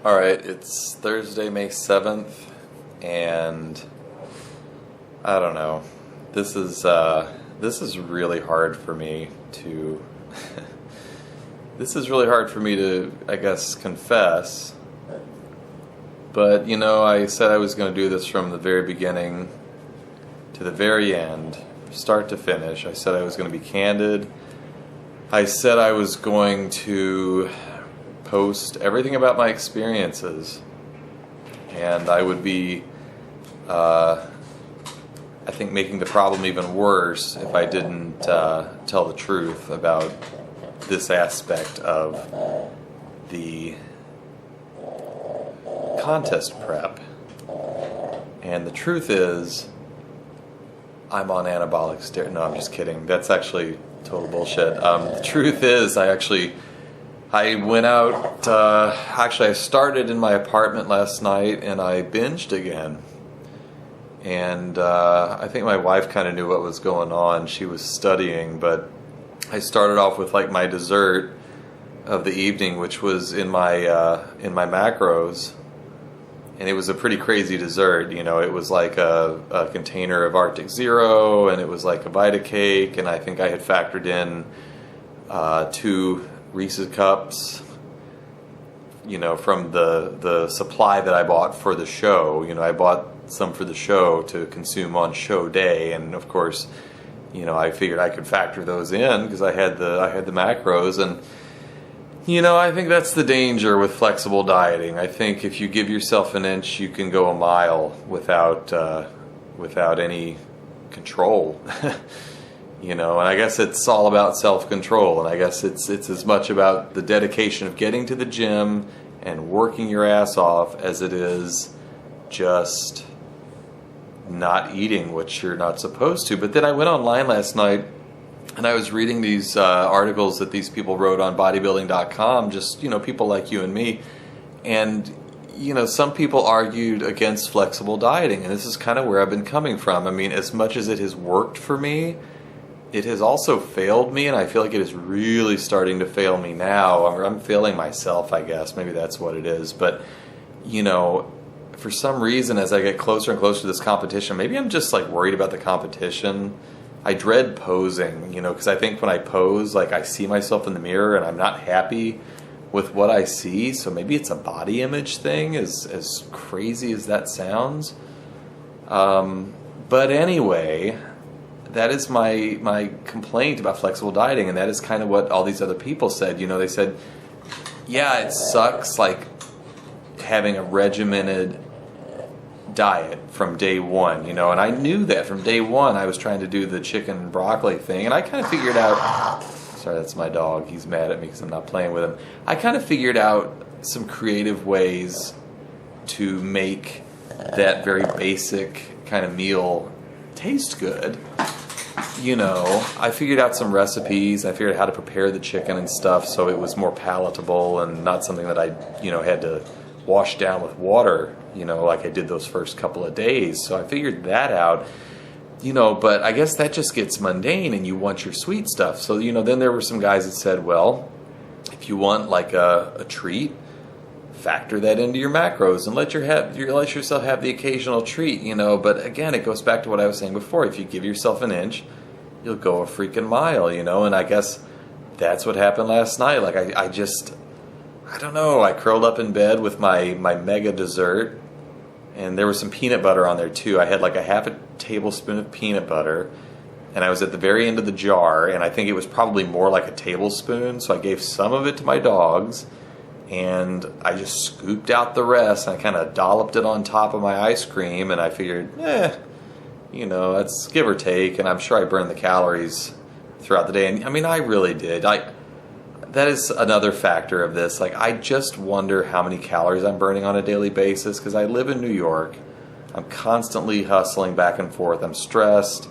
Alright, it's Thursday, May 7th, and I don't know. This is really hard for me to this is really hard for me to, I guess, confess. But, I said I was going to do this from the very beginning to the very end, start to finish. I said I was going to be candid. I said I was going to post everything about my experiences, and I would be, I think, making the problem even worse if I didn't tell the truth about this aspect of the contest prep. And the truth is, I'm on anabolic steroids. No, I'm just kidding. That's actually total bullshit. The truth is, I went out, I started in my apartment last night and I binged again. And I think my wife kind of knew what was going on. She was studying, but I started off with like my dessert of the evening, which was in my macros. And it was a pretty crazy dessert. It was like a container of Arctic Zero, and it was like a Vita cake, and I think I had factored in 2 Reese's cups, from the supply that I bought for the show. I bought some for the show to consume on show day, and of course, I figured I could factor those in because I had the macros. And I think that's the danger with flexible dieting. I think if you give yourself an inch, you can go a mile without any control. And I guess it's all about self-control, and I guess it's as much about the dedication of getting to the gym and working your ass off as it is just not eating what you're not supposed to. But then I went online last night and I was reading these articles that these people wrote on bodybuilding.com, just, people like you and me. And, some people argued against flexible dieting, and this is kind of where I've been coming from. I mean, as much as it has worked for me, it has also failed me, and I feel like it is really starting to fail me now. I'm failing myself, I guess. Maybe that's what it is. But, for some reason, as I get closer and closer to this competition, maybe I'm just like worried about the competition. I dread posing, because I think when I pose, like I see myself in the mirror and I'm not happy with what I see. So maybe it's a body image thing, as crazy as that sounds. But anyway, that is my complaint about flexible dieting, and that is kind of what all these other people said. They said, yeah, it sucks like having a regimented diet from day one, and I knew that from day one. I was trying to do the chicken and broccoli thing, and I kind of figured out, sorry, that's my dog, he's mad at me because I'm not playing with him. I kind of figured out some creative ways to make that very basic kind of meal taste good. I figured out some recipes. I figured out how to prepare the chicken and stuff so it was more palatable and not something that I, had to wash down with water, like I did those first couple of days. So I figured that out, but I guess that just gets mundane and you want your sweet stuff. So, then there were some guys that said, well, if you want like a treat, factor that into your macros and let yourself have the occasional treat, But again, it goes back to what I was saying before. If you give yourself an inch, you'll go a freaking mile, And I guess that's what happened last night. Like I don't know. I curled up in bed with my mega dessert, and there was some peanut butter on there too. I had like a half a tablespoon of peanut butter, and I was at the very end of the jar, and I think it was probably more like a tablespoon, so I gave some of it to my dogs, and I just scooped out the rest, and I kind of dolloped it on top of my ice cream, and I figured, that's give or take, and I'm sure I burned the calories throughout the day. And I mean, I really did. That is another factor of this. Like, I just wonder how many calories I'm burning on a daily basis because I live in New York. I'm constantly hustling back and forth. I'm stressed.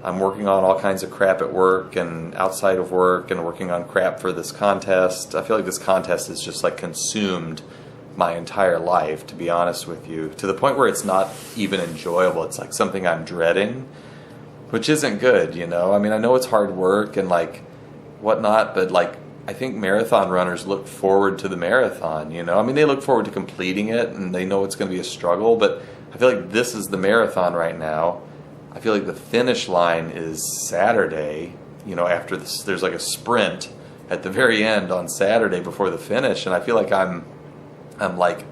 I'm working on all kinds of crap at work and outside of work and working on crap for this contest. I feel like this contest has just like consumed my entire life, to be honest with you, to the point where it's not even enjoyable. It's like something I'm dreading, which isn't good, I mean, I know it's hard work and like whatnot, but like I think marathon runners look forward to the marathon, you know? I mean, they look forward to completing it, and they know it's going to be a struggle, but I feel like this is the marathon right now. I feel like the finish line is Saturday, you know, after this, there's like a sprint at the very end on Saturday before the finish, and I feel like I'm like,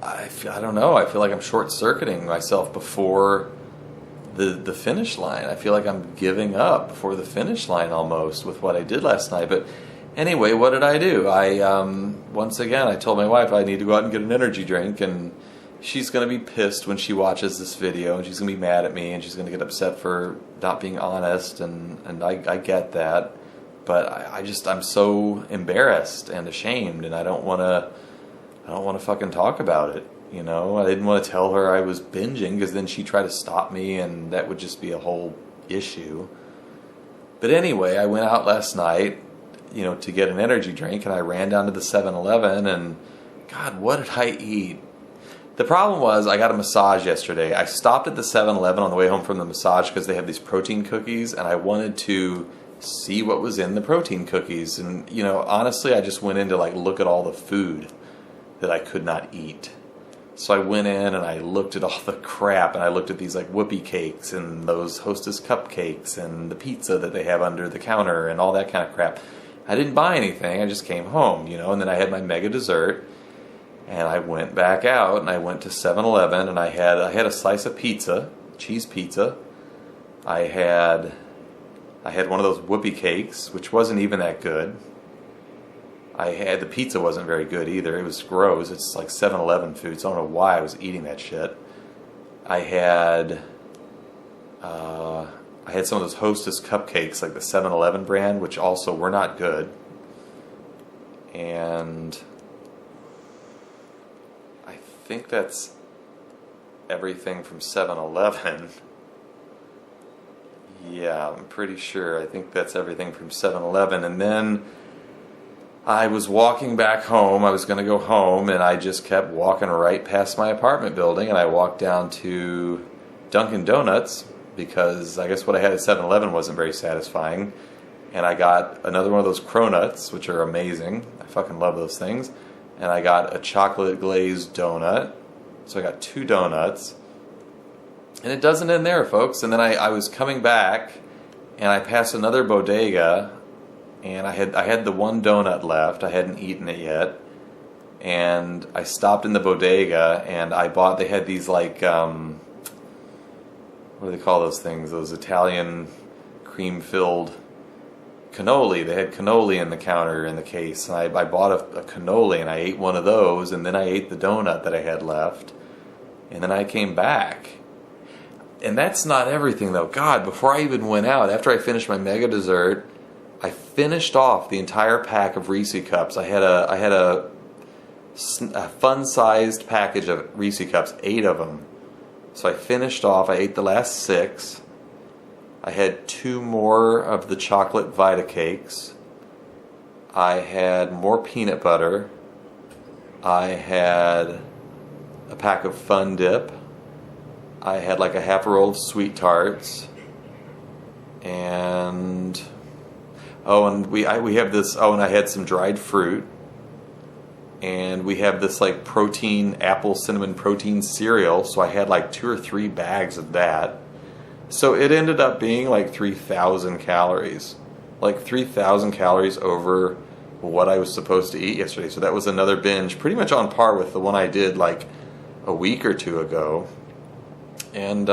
I don't know, I feel like I'm short-circuiting myself before the finish line. I feel like I'm giving up before the finish line almost with what I did last night. But anyway, what did I do? Once again, I told my wife I need to go out and get an energy drink, and she's going to be pissed when she watches this video, and she's going to be mad at me, and she's going to get upset for not being honest, and I get that. But I'm so embarrassed and ashamed, and I don't want to fucking talk about it. You know, I didn't want to tell her I was binging, because then she'd try to stop me, and that would just be a whole issue. But anyway, I went out last night, you know, to get an energy drink, and I ran down to the 7-Eleven, and God, what did I eat? The problem was I got a massage yesterday. I stopped at the 7-Eleven on the way home from the massage because they have these protein cookies, and I wanted to see what was in the protein cookies. And, you know, honestly, I just went in to like look at all the food that I could not eat. So I went in and I looked at all the crap, and I looked at these like whoopie cakes and those Hostess cupcakes and the pizza that they have under the counter and all that kind of crap. I didn't buy anything. I just came home, you know, and then I had my mega dessert, and I went back out and I went to 7-Eleven, and I had a slice of pizza, cheese pizza. I had one of those whoopie cakes, which wasn't even that good. The pizza wasn't very good either. It was gross. It's like 7-Eleven food, so I don't know why I was eating that shit. I had some of those Hostess cupcakes, like the 7-Eleven brand, which also were not good. And I think that's everything from 7-Eleven. Yeah, I'm pretty sure. I think that's everything from 7-Eleven. And then I was walking back home. I was going to go home, and I just kept walking right past my apartment building, and I walked down to Dunkin' Donuts because I guess what I had at 7-Eleven wasn't very satisfying. And I got another one of those cronuts, which are amazing. I fucking love those things. And I got a chocolate glazed donut. So I got 2 donuts. And it doesn't end there, folks. And then I was coming back, and I passed another bodega, and I had the one donut left. I hadn't eaten it yet. And I stopped in the bodega, and they had these like, what do they call those things? Those Italian cream-filled cannoli. They had cannoli in the counter in the case. And I bought a cannoli, and I ate one of those, and then I ate the donut that I had left. And then I came back. And that's not everything, though. God, before I even went out, after I finished my mega dessert, I finished off the entire pack of Reese cups. I had a fun-sized package of Reese cups, 8 of them. So I finished off. I ate the last 6. I had 2 more of the chocolate Vita cakes. I had more peanut butter. I had a pack of Fun Dip. I had like a half a roll of sweet tarts. And we have this. Oh, and I had some dried fruit, and we have this like apple cinnamon protein cereal. So I had like 2 or 3 bags of that. So it ended up being like 3,000 calories, like 3,000 calories over what I was supposed to eat yesterday. So that was another binge, pretty much on par with the one I did like a week or 2 ago, and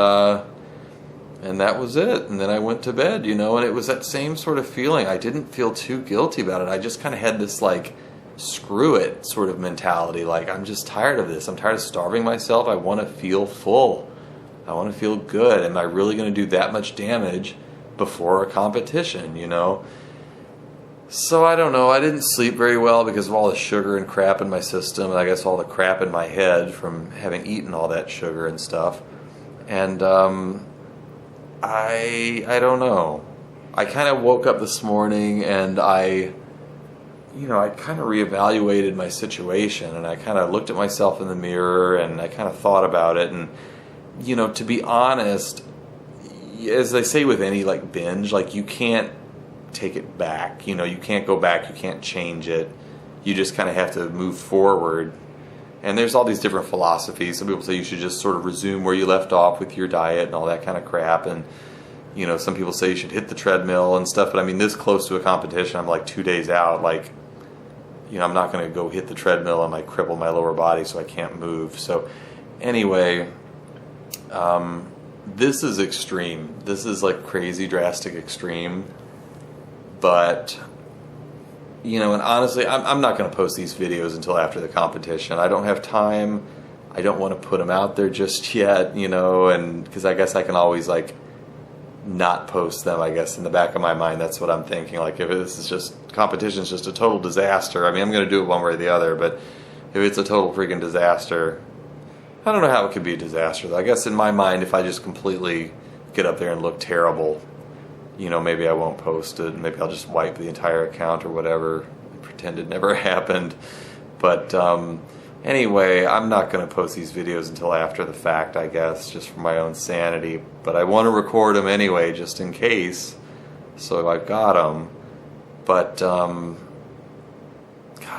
that was it. And then I went to bed, you know, and it was that same sort of feeling. I didn't feel too guilty about it. I just kind of had this like, screw it sort of mentality. Like, I'm just tired of this. I'm tired of starving myself. I want to feel full. I want to feel good. Am I really going to do that much damage before a competition, you know? So I don't know. I didn't sleep very well because of all the sugar and crap in my system, and I guess all the crap in my head from having eaten all that sugar and stuff. And I don't know. I kind of woke up this morning, and I kind of reevaluated my situation, and I kind of looked at myself in the mirror, and I kind of thought about it. And, you know, to be honest, as they say with any like binge, like you can't take it back. You know, you can't go back, you can't change it. You just kind of have to move forward. And there's all these different philosophies. Some people say you should just sort of resume where you left off with your diet and all that kind of crap. And, you know, some people say you should hit the treadmill and stuff. But I mean, this close to a competition, I'm like 2 days out. Like, you know, I'm not going to go hit the treadmill and like cripple my lower body so I can't move. So anyway, this is extreme. This is like crazy, drastic extreme. But, you know, and honestly, I'm not going to post these videos until after the competition. I don't have time. I don't want to put them out there just yet, you know, and because I guess I can always like not post them. I guess in the back of my mind, that's what I'm thinking. Like if this is just competition is just a total disaster. I mean, I'm going to do it one way or the other, but if it's a total freaking disaster, I don't know how it could be a disaster though. I guess in my mind, if I just completely get up there and look terrible, you know, maybe I won't post it. Maybe I'll just wipe the entire account or whatever and pretend it never happened. But anyway, I'm not going to post these videos until after the fact, I guess, just for my own sanity. But I want to record them anyway, just in case. So I've got them. But, God,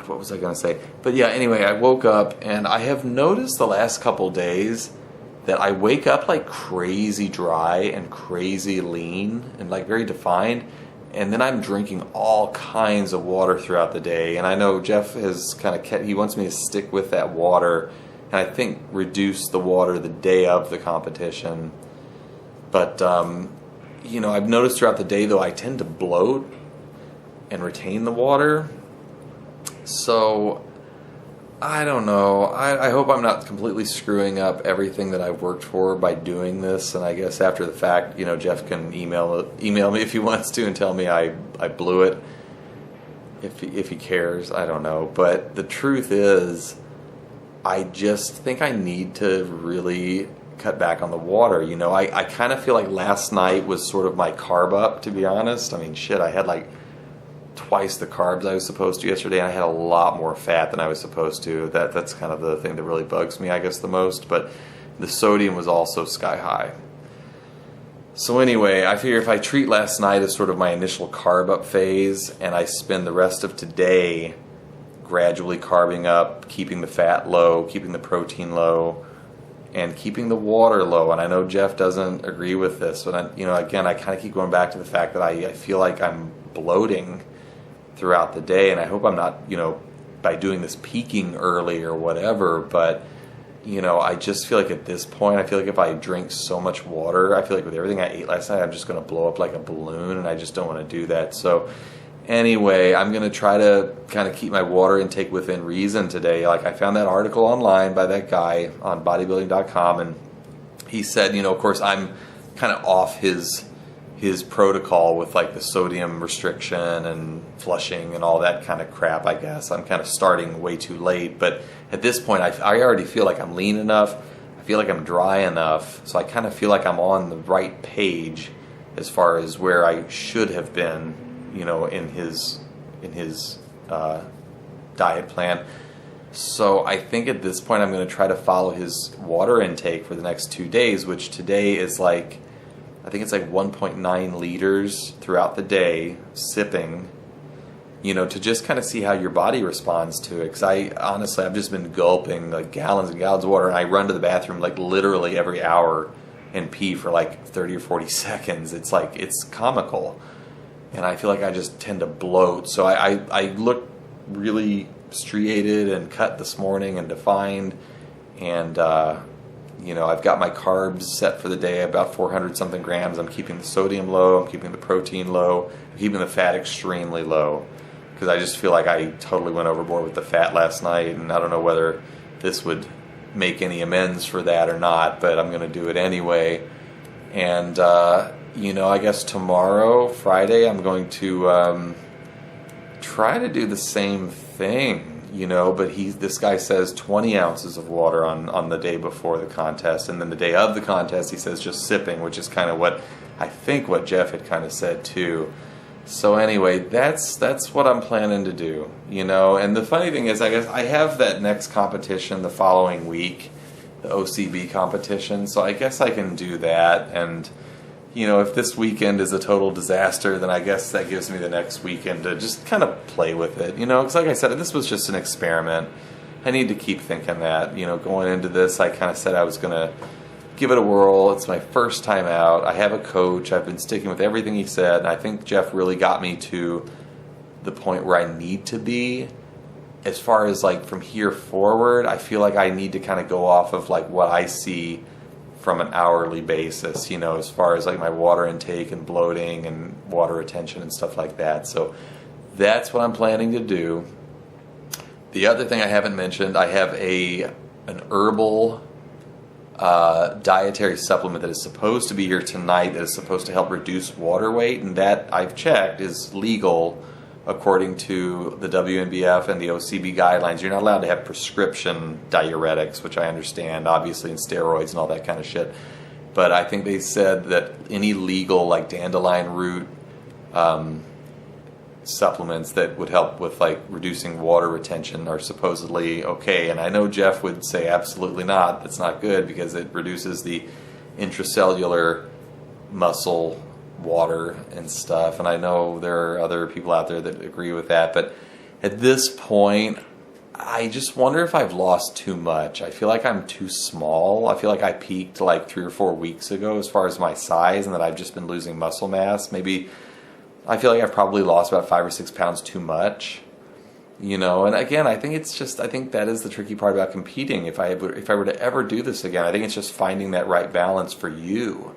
what was I going to say? But yeah, anyway, I woke up and I have noticed the last couple days that I wake up like crazy dry and crazy lean and like very defined, and then I'm drinking all kinds of water throughout the day. And I know Jeff has kind of he wants me to stick with that water, and I think reduce the water the day of the competition. But you know, I've noticed throughout the day though I tend to bloat and retain the water. So I don't know. I hope I'm not completely screwing up everything that I've worked for by doing this. And I guess after the fact, you know, Jeff can email me if he wants to and tell me I blew it. If he cares, I don't know. But the truth is, I just think I need to really cut back on the water. You know, I kind of feel like last night was sort of my carb up, to be honest. I mean, shit, I had like twice the carbs I was supposed to yesterday, and I had a lot more fat than I was supposed to. That's kind of the thing that really bugs me, I guess, the most. But the sodium was also sky high. So anyway, I figure if I treat last night as sort of my initial carb up phase, and I spend the rest of today gradually carbing up, keeping the fat low, keeping the protein low, and keeping the water low. And I know Jeff doesn't agree with this, but you know, again, I kind of keep going back to the fact that I feel like I'm bloating throughout the day, and I hope I'm not, you know, by doing this peaking early or whatever, but you know, I just feel like at this point, I feel like if I drink so much water, I feel like with everything I ate last night, I'm just going to blow up like a balloon, and I just don't want to do that. So anyway, I'm going to try to kind of keep my water intake within reason today. Like I found that article online by that guy on bodybuilding.com, and he said, you know, of course I'm kind of off his protocol with like the sodium restriction and flushing and all that kind of crap. I guess I'm kind of starting way too late, but at this point I already feel like I'm lean enough, I feel like I'm dry enough, so I kind of feel like I'm on the right page as far as where I should have been, you know, in his diet plan. So I think at this point I'm going to try to follow his water intake for the next 2 days, which today is like, I think it's like 1.9 liters throughout the day, sipping, you know, to just kind of see how your body responds to it. Because I've just been gulping like gallons and gallons of water, and I run to the bathroom like literally every hour and pee for like 30 or 40 seconds. It's like, it's comical. And I feel like I just tend to bloat. So I look really striated and cut this morning and defined, and you know, I've got my carbs set for the day, about 400 something grams. I'm keeping the sodium low, I'm keeping the protein low, I'm keeping the fat extremely low, because I just feel like I totally went overboard with the fat last night, and I don't know whether this would make any amends for that or not, but I'm going to do it anyway. And you know, I guess tomorrow, Friday, I'm going to try to do the same thing. You know, but this guy says 20 ounces of water on the day before the contest, and then the day of the contest he says just sipping, which is kind of what I think what Jeff had kind of said too. So anyway, that's what I'm planning to do, you know. And the funny thing is, I guess I have that next competition the following week, the OCB competition, so I guess I can do that. And if this weekend is a total disaster, then I guess that gives me the next weekend to just kind of play with it, because like I said, this was just an experiment. I need to keep thinking that, going into this, I kind of said I was going to give it a whirl. It's my first time out. I have a coach. I've been sticking with everything he said, and I think Jeff really got me to the point where I need to be. As far as like from here forward, I feel like I need to kind of go off of like what I see from an hourly basis, as far as like my water intake and bloating and water retention and stuff like that. So that's what I'm planning to do. The other thing I haven't mentioned, I have an herbal dietary supplement that is supposed to be here tonight that is supposed to help reduce water weight, and that I've checked is legal according to the WNBF and the OCB guidelines. You're not allowed to have prescription diuretics, which I understand, obviously, and steroids and all that kind of shit. But I think they said that any legal, like dandelion root supplements that would help with like reducing water retention are supposedly okay. And I know Jeff would say absolutely not. That's not good because it reduces the intracellular muscle water and stuff, and I know there are other people out there that agree with that, but at this point I just wonder if I've lost too much. I feel like I'm too small. I feel like I peaked like 3 or 4 weeks ago as far as my size, and that I've just been losing muscle mass. Maybe I feel like I've probably lost about 5 or 6 pounds too much, and again, I think that is the tricky part about competing. If I were to ever do this again, I think it's just finding that right balance for you.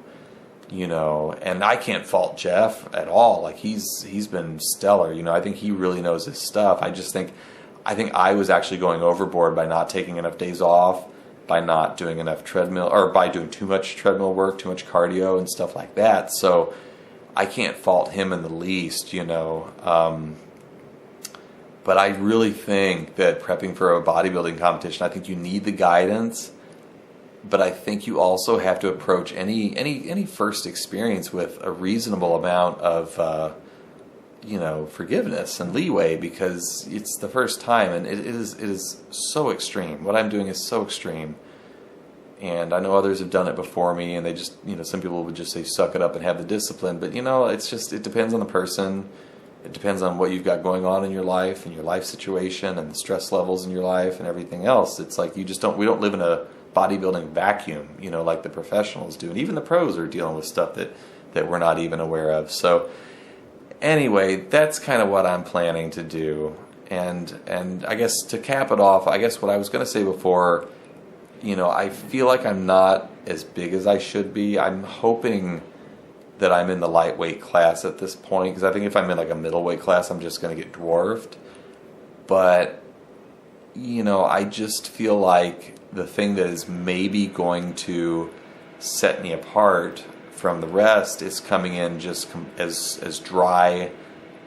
And I can't fault Jeff at all. Like he's been stellar. I think he really knows his stuff. I think I was actually going overboard by not taking enough days off, by not doing enough treadmill, or by doing too much treadmill work, too much cardio and stuff like that. So I can't fault him in the least, but I really think that prepping for a bodybuilding competition, I think you need the guidance. But I think you also have to approach any first experience with a reasonable amount of, forgiveness and leeway, because it's the first time, and it is so extreme. What I'm doing is so extreme, and I know others have done it before me, and they just, some people would just say suck it up and have the discipline. But it depends on the person. It depends on what you've got going on in your life and your life situation and the stress levels in your life and everything else. It's like we don't live in a bodybuilding vacuum, like the professionals do, and even the pros are dealing with stuff that we're not even aware of. So anyway, that's kind of what I'm planning to do. And I guess to cap it off, I guess what I was going to say before, I feel like I'm not as big as I should be. I'm hoping that I'm in the lightweight class at this point, because I think if I'm in like a middleweight class, I'm just going to get dwarfed. But I just feel like the thing that is maybe going to set me apart from the rest is coming in just as dry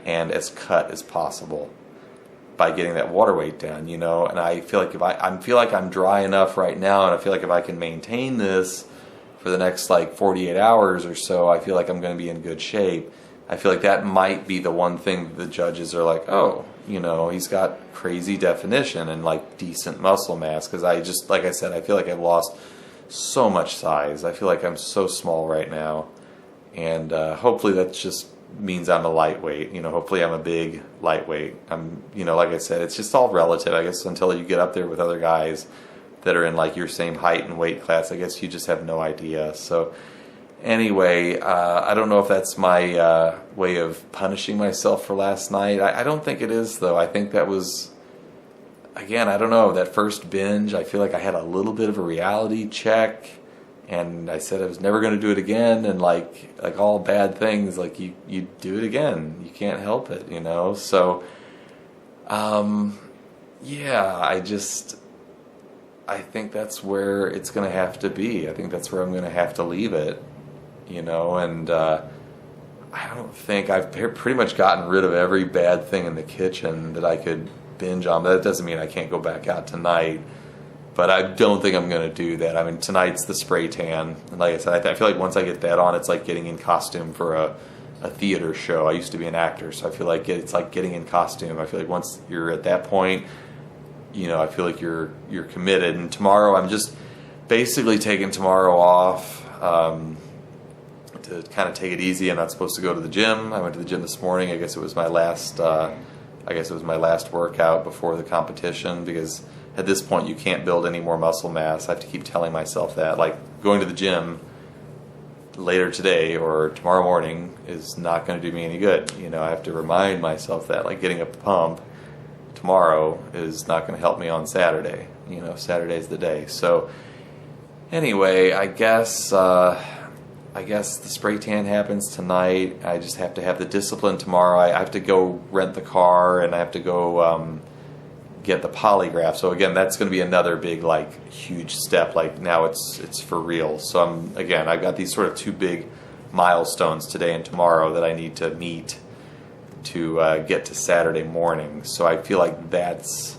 and as cut as possible by getting that water weight down, And I feel like I'm dry enough right now, and I feel like if I can maintain this for the next like 48 hours or so, I feel like I'm going to be in good shape. I feel like that might be the one thing the judges are like, oh, he's got crazy definition and like decent muscle mass. Because like I said, I feel like I've lost so much size. I feel like I'm so small right now. And hopefully that just means I'm a lightweight. Hopefully I'm a big lightweight. Like I said, it's just all relative, I guess, until you get up there with other guys that are in like your same height and weight class. I guess you just have no idea. So anyway, I don't know if that's my way of punishing myself for last night. I don't think it is, though. I think that was, again, I don't know, that first binge, I feel like I had a little bit of a reality check, and I said I was never going to do it again, and like all bad things, like you do it again. You can't help it, So, yeah, I think that's where it's going to have to be. I think that's where I'm going to have to leave it. And I don't think I've pretty much gotten rid of every bad thing in the kitchen that I could binge on. But that doesn't mean I can't go back out tonight. But I don't think I'm going to do that. I mean, tonight's the spray tan. And like I said, I feel like once I get that on, it's like getting in costume for a theater show. I used to be an actor, so I feel like it's like getting in costume. I feel like once you're at that point, I feel like you're committed. And tomorrow, I'm just basically taking tomorrow off. to kind of take it easy. I'm not supposed to go to the gym. I went to the gym this morning. I guess it was my last workout before the competition, because at this point you can't build any more muscle mass. I have to keep telling myself that. Like, going to the gym later today or tomorrow morning is not going to do me any good. You know, I have to remind myself that. Like, getting a pump tomorrow is not going to help me on Saturday. You know, Saturday's the day. So anyway, I guess the spray tan happens tonight. I just have to have the discipline tomorrow. I have to go rent the car, and I have to go get the polygraph. So again, that's going to be another big, like, huge step. Like, now it's for real. So I've got these sort of two big milestones today and tomorrow that I need to meet to get to Saturday morning. So I feel like that's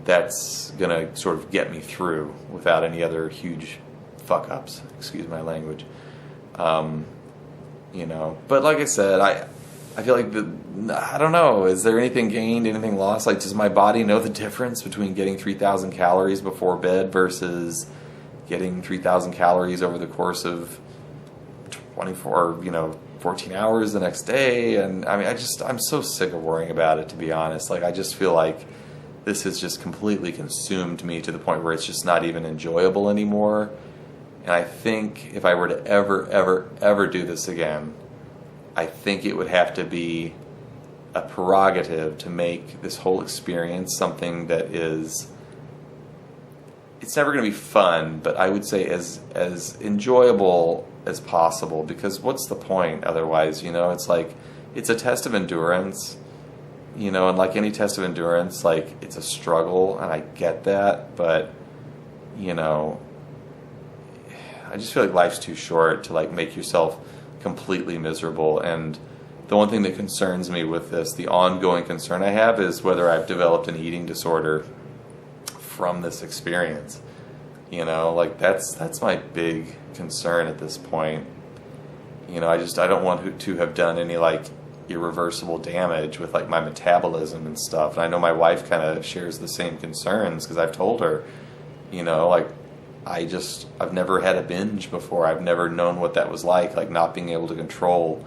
going to sort of get me through without any other huge fuck ups. Excuse my language. You know, but like I said, I feel like I don't know, is there anything gained, anything lost? Like, does my body know the difference between getting 3,000 calories before bed versus getting 3,000 calories over the course of 14 hours the next day? And I mean, I'm so sick of worrying about it, to be honest. Like, I just feel like this has just completely consumed me to the point where it's just not even enjoyable anymore. And I think if I were to ever do this again, I think it would have to be a prerogative to make this whole experience something that is, it's never going to be fun, but I would say as enjoyable as possible, because what's the point otherwise? You know, it's like, it's a test of endurance, you know, and like any test of endurance, like, it's a struggle, and I get that, but, you know, I just feel like life's too short to, like, make yourself completely miserable. And the one thing that concerns me with this, the ongoing concern I have, is whether I've developed an eating disorder from this experience. You know, like, that's my big concern at this point. You know, I don't want to have done any, like, irreversible damage with, like, my metabolism and stuff. And I know my wife kind of shares the same concerns, because I've told her, you know, like, I've never had a binge before. I've never known what that was like not being able to control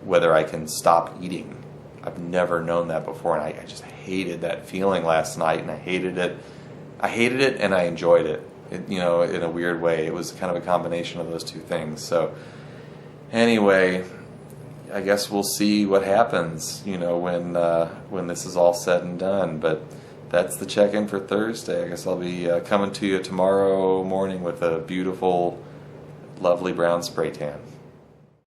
whether I can stop eating. I've never known that before, and I just hated that feeling last night, and I hated it and I enjoyed it, you know, in a weird way. It was kind of a combination of those two things. So anyway, I guess we'll see what happens, you know, when this is all said and done. But that's the check-in for Thursday. I guess I'll be coming to you tomorrow morning with a beautiful, lovely brown spray tan.